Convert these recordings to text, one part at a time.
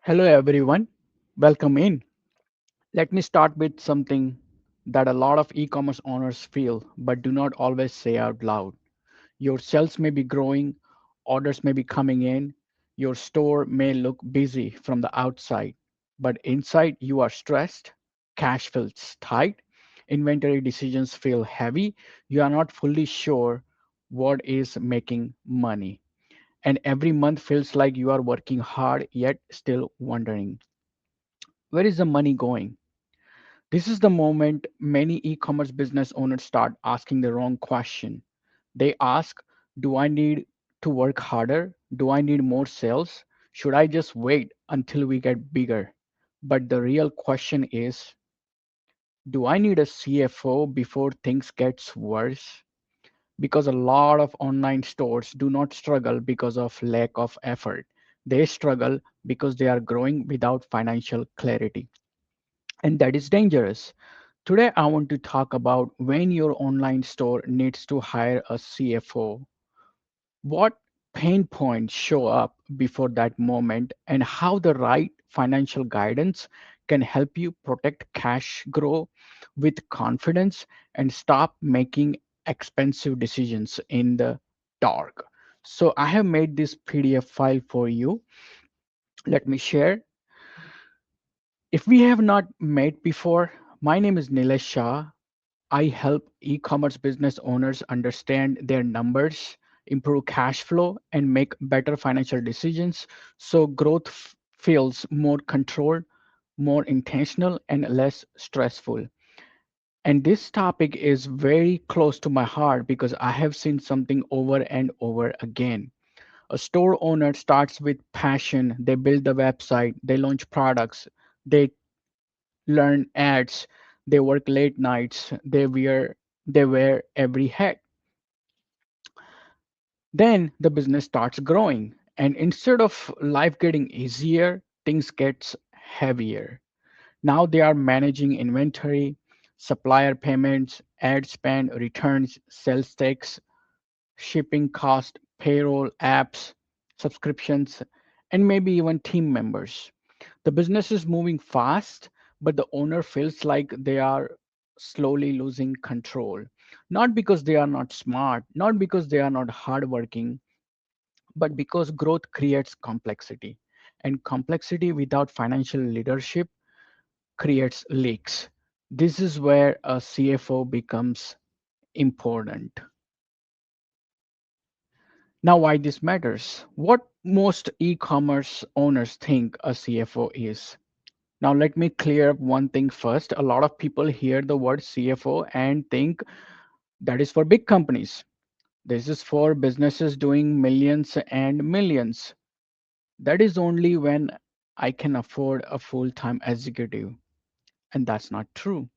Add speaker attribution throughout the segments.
Speaker 1: Hello, everyone. Welcome in. Let me start with something that a lot of e commerce owners feel but do not always say out loud. Your sales may be growing, orders may be coming in, your store may look busy from the outside, but inside you are stressed, cash feels tight, inventory decisions feel heavy, you are not fully sure what is making money. And every month feels like you are working hard yet still wondering where is the money going? This is the moment many e commerce business owners start asking the wrong question. They ask, do I need to work harder? Do I need more sales? Should I just wait until we get bigger? But the real question is, do I need a CFO before things gets worse? Because a lot of online stores do not struggle because of lack of effort. They struggle because they are growing without financial clarity. And that is dangerous. Today, I want to talk about when your online store needs to hire a CFO, what pain points show up before that moment, and how the right financial guidance can help you protect cash grow with confidence and stop making expensive decisions in the dark. So, I have made this PDF file for you. Let me share. If we have not met before, my name is Nilesh Shah. I help e commerce business owners understand their numbers, improve cash flow, and make better financial decisions so growth feels more controlled, more intentional, and less stressful. And this topic is very close to my heart because I have seen something over and over again. A store owner starts with passion, they build the website, they launch products, they learn ads, they work late nights, they wear every hat. Then the business starts growing, and instead of life getting easier, things gets heavier. Now they are managing inventory, supplier payments, ad spend, returns, sales tax, shipping cost, payroll, apps, subscriptions, and maybe even team members. The business is moving fast, but the owner feels like they are slowly losing control. Not because they are not smart, not because they are not hardworking, but because growth creates complexity. And complexity without financial leadership creates leaks. This is where a CFO becomes important. Now, why this matters? What most e commerce owners think a CFO is. Now, let me clear up one thing first. A lot of people hear the word CFO and think that is for big companies. This is for businesses doing millions and millions. That is only when I can afford a full time executive. And that's not true.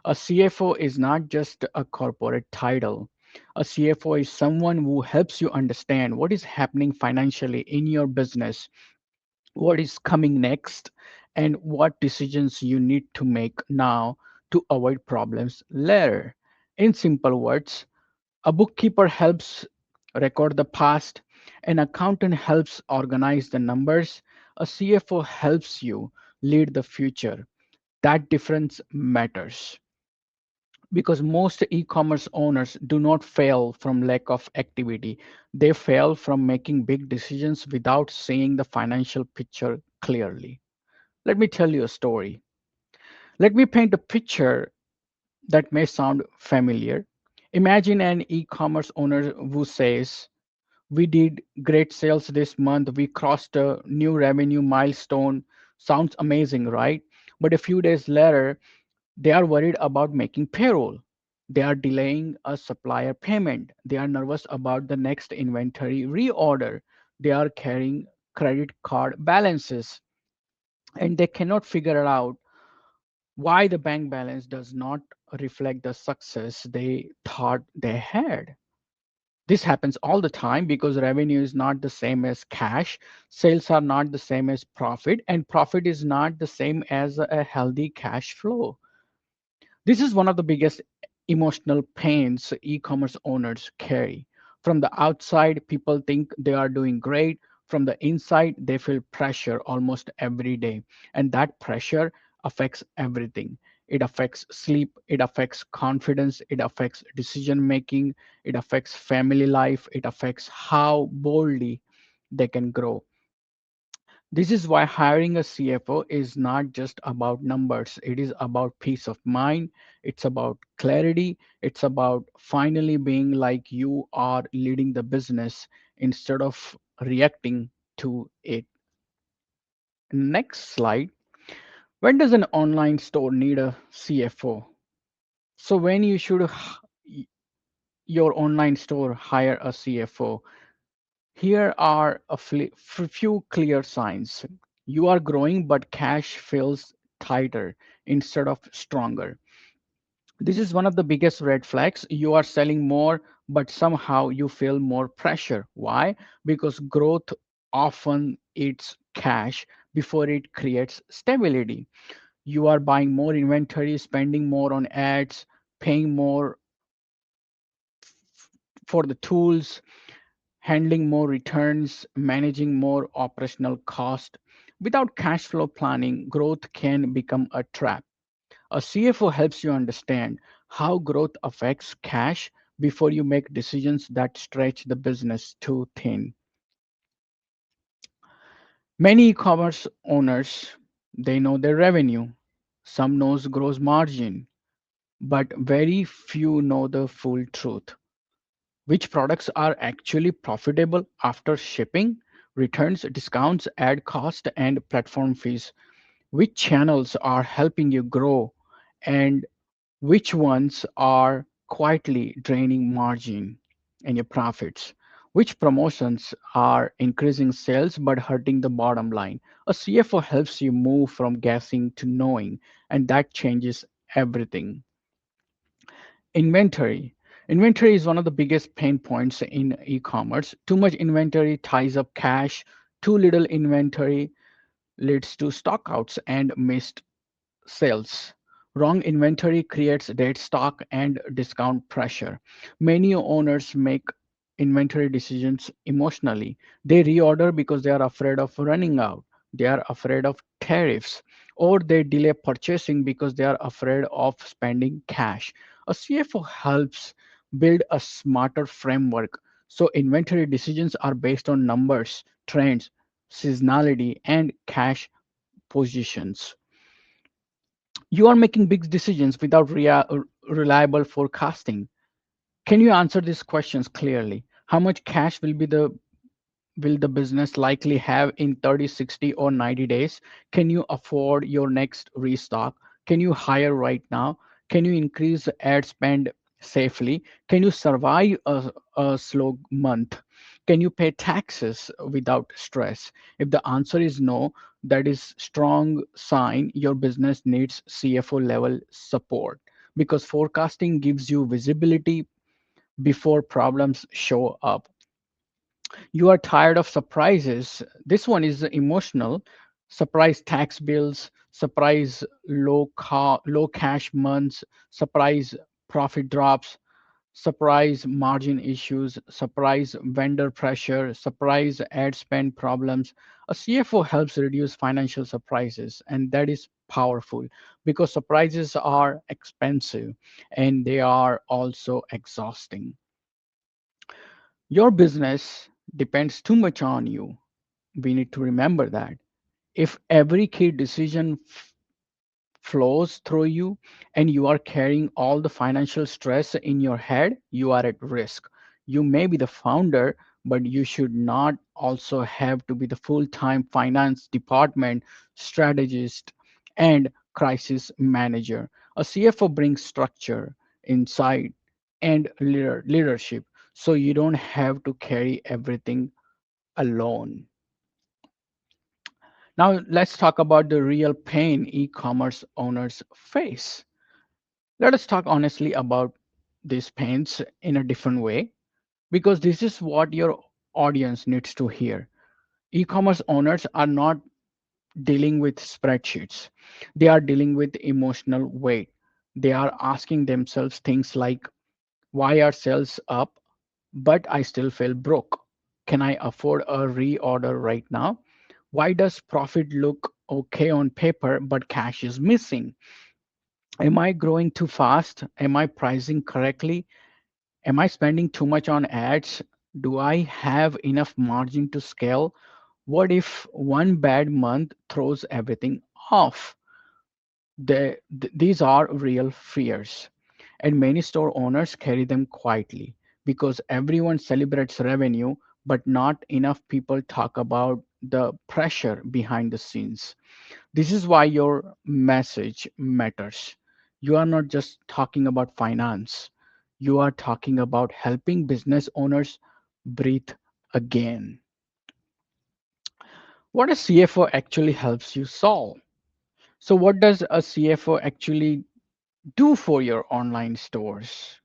Speaker 1: A CFO is not just a corporate title. A CFO is someone who helps you understand what is happening financially in your business, what is coming next, and what decisions you need to make now to avoid problems later. In simple words, a bookkeeper helps record the past, an accountant helps organize the numbers, a CFO helps you lead the future. That difference matters because most e-commerce owners do not fail from lack of activity. They fail from making big decisions without seeing the financial picture clearly. Let me tell you a story. Let me paint a picture that may sound familiar. Imagine an e-commerce owner who says, we did great sales this month, we crossed a new revenue milestone. Sounds amazing, right? But a few days later, they are worried about making payroll. They are delaying a supplier payment. They are nervous about the next inventory reorder. They are carrying credit card balances and they cannot figure out why the bank balance does not reflect the success they thought they had. This happens all the time because revenue is not the same as cash, sales are not the same as profit, and profit is not the same as a healthy cash flow. This is one of the biggest emotional pains e commerce owners carry. From the outside, people think they are doing great. from the inside, they feel pressure almost every day. And that pressure affects everything. It affects sleep, it affects confidence, it affects decision making, it affects family life, it affects how boldly they can grow. This is why hiring a CFO is not just about numbers, it is about peace of mind, it's about clarity, it's about finally being like you are leading the business instead of reacting to it. Next slide. When does an online store need a CFO? So, when you should your online store hire a CFO? Here are few clear signs. You are growing, but cash feels tighter instead of stronger. This is one of the biggest red flags. You are selling more, but somehow you feel more pressure. Why? Because growth often eats cash before it creates stability. You are buying more inventory, spending more on ads, paying more for the tools, handling more returns, managing more operational cost. Without cash flow planning, growth can become a trap. A CFO helps you understand how growth affects cash before you make decisions that stretch the business too thin. Many e-commerce owners, they know their revenue. Some knows gross margin, but very few know the full truth. Which products are actually profitable after shipping, returns, discounts, ad cost, and platform fees? Which channels are helping you grow, and which ones are quietly draining margin and your profits? Which promotions are increasing sales but hurting the bottom line? A CFO helps you move from guessing to knowing, and that changes everything. Inventory. Inventory is one of the biggest pain points in e-commerce. Too much inventory ties up cash. Too little inventory leads to stockouts and missed sales. Wrong inventory creates dead stock and discount pressure. Many owners make inventory decisions emotionally. They reorder because they are afraid of running out, they are afraid of tariffs, or they delay purchasing because they are afraid of spending cash. A CFO helps build a smarter framework so inventory decisions are based on numbers, trends, seasonality, and cash positions. You are making big decisions without reliable forecasting. Can you answer these questions clearly? How much cash will the business likely have in 30, 60, or 90 days? Can you afford your next restock? Can you hire right now? Can you increase ad spend safely? Can you survive a slow month? Can you pay taxes without stress? If the answer is no, that is strong sign your business needs CFO level support, because forecasting gives you visibility before problems show up. You are tired of surprises. This one is emotional. Surprise tax bills, surprise low cash months, surprise profit drops, surprise margin issues, surprise vendor pressure, surprise ad spend problems. A CFO helps reduce financial surprises, and that is powerful because surprises are expensive and they are also exhausting. Your business depends too much on you. We need to remember that. If every key decision flows through you and you are carrying all the financial stress in your head, you are at risk. You may be the founder, but you should not also have to be the full time finance department strategist and crisis manager. A CFO brings structure, insight, and leadership so you don't have to carry everything alone. Now, let's talk about the real pain e commerce owners face. Let us talk honestly about these pains in a different way, because this is what your audience needs to hear. E commerce owners are not dealing with spreadsheets, they are dealing with emotional weight. They are asking themselves things like, why are sales up, but I still feel broke? Can I afford a reorder right now? Why does profit look okay on paper but cash is missing? Am I growing too fast? Am I pricing correctly? Am I spending too much on ads? Do I have enough margin to scale? What if one bad month throws everything off? These are real fears, and many store owners carry them quietly because everyone celebrates revenue, but not enough people talk about the pressure behind the scenes. This is why your message matters. You are not just talking about finance, you are talking about helping business owners breathe again. What a CFO actually helps you solve. So, what does a CFO actually do for your online stores?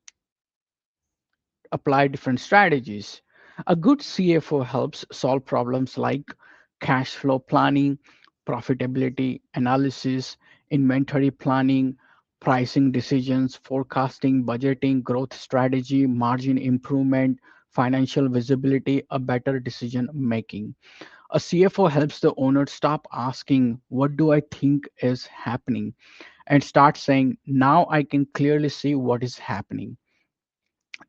Speaker 1: Apply different strategies. A good CFO helps solve problems like cash flow planning, profitability analysis, inventory planning, pricing decisions, forecasting, budgeting, growth strategy, margin improvement, financial visibility, a better decision making. A CFO helps the owner stop asking, "What do I think is happening?" and start saying, "Now I can clearly see what is happening."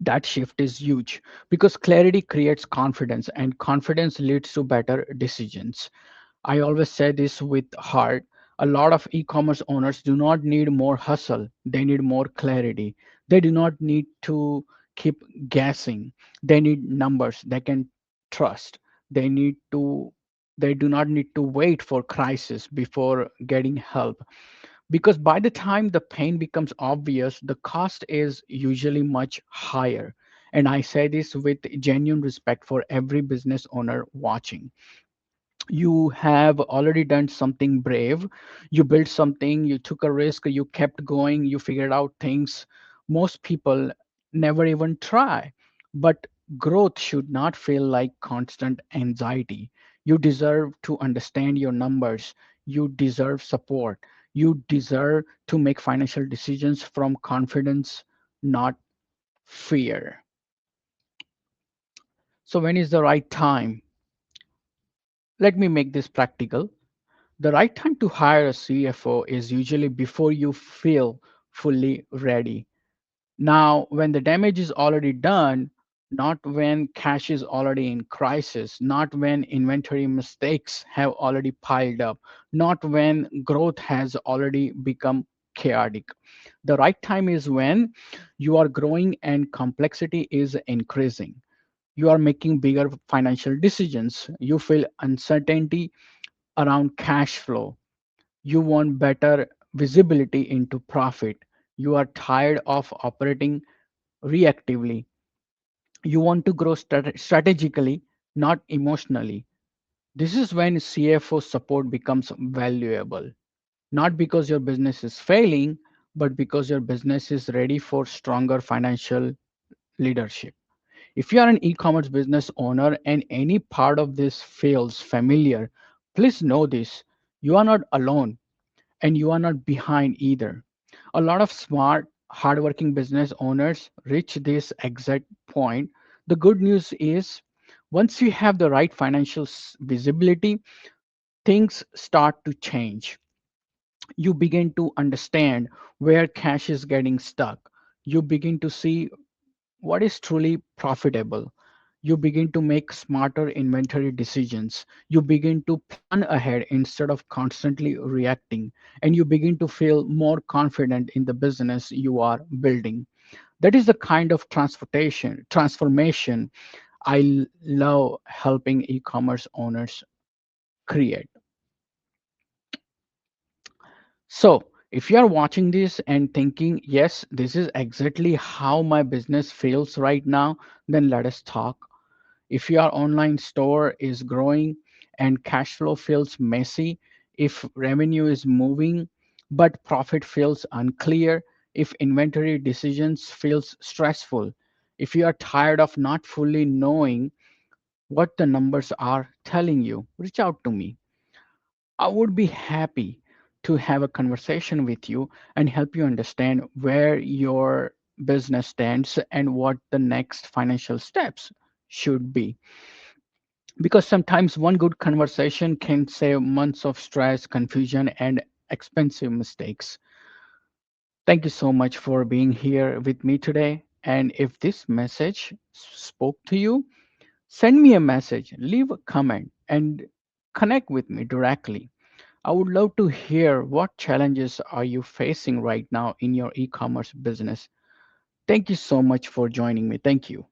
Speaker 1: That shift is huge because clarity creates confidence and confidence leads to better decisions. I always say this with heart. A lot of e-commerce owners do not need more hustle, they need more clarity. They do not need to keep guessing. They need numbers they can trust. They need to they do not need to wait for crisis before getting help, because by the time the pain becomes obvious, the cost is usually much higher. And I say this with genuine respect for every business owner watching. You have already done something brave. You built something, you took a risk, you kept going, you figured out things most people never even try. But growth should not feel like constant anxiety. You deserve to understand your numbers, you deserve support, you deserve to make financial decisions from confidence, not fear. So when is the right time? Let me make this practical. The right time to hire a CFO is usually before you feel fully ready. Now, when the damage is already done, not when cash is already in crisis, not when inventory mistakes have already piled up, not when growth has already become chaotic. The right time is when you are growing and complexity is increasing. You are making bigger financial decisions. You feel uncertainty around cash flow. You want better visibility into profit. You are tired of operating reactively. You want to grow strategically, not emotionally. This is when CFO support becomes valuable, not because your business is failing, but because your business is ready for stronger financial leadership. If you are an e commerce business owner and any part of this feels familiar, please know this: you are not alone and you are not behind either. A lot of smart, hardworking business owners reach this exact point. The good news is, once you have the right financial visibility, things start to change. You begin to understand where cash is getting stuck. You begin to see what is truly profitable. You begin to make smarter inventory decisions. You begin to plan ahead instead of constantly reacting. And you begin to feel more confident in the business you are building. That is the kind of transformation I love helping e commerce owners create. So, if you are watching this and thinking, yes, this is exactly how my business feels right now, then let us talk. If your online store is growing and cash flow feels messy, if revenue is moving but profit feels unclear, if inventory decisions feels stressful, if you are tired of not fully knowing what the numbers are telling you, reach out to me. I would be happy to have a conversation with you and help you understand where your business stands and what the next financial steps should be. because sometimes one good conversation can save months of stress, confusion, and expensive mistakes. Thank you so much for being here with me today. And if this message spoke to you, send me a message, leave a comment, and connect with me directly. I would love to hear what challenges are you facing right now in your e-commerce business. Thank you so much for joining me. Thank you.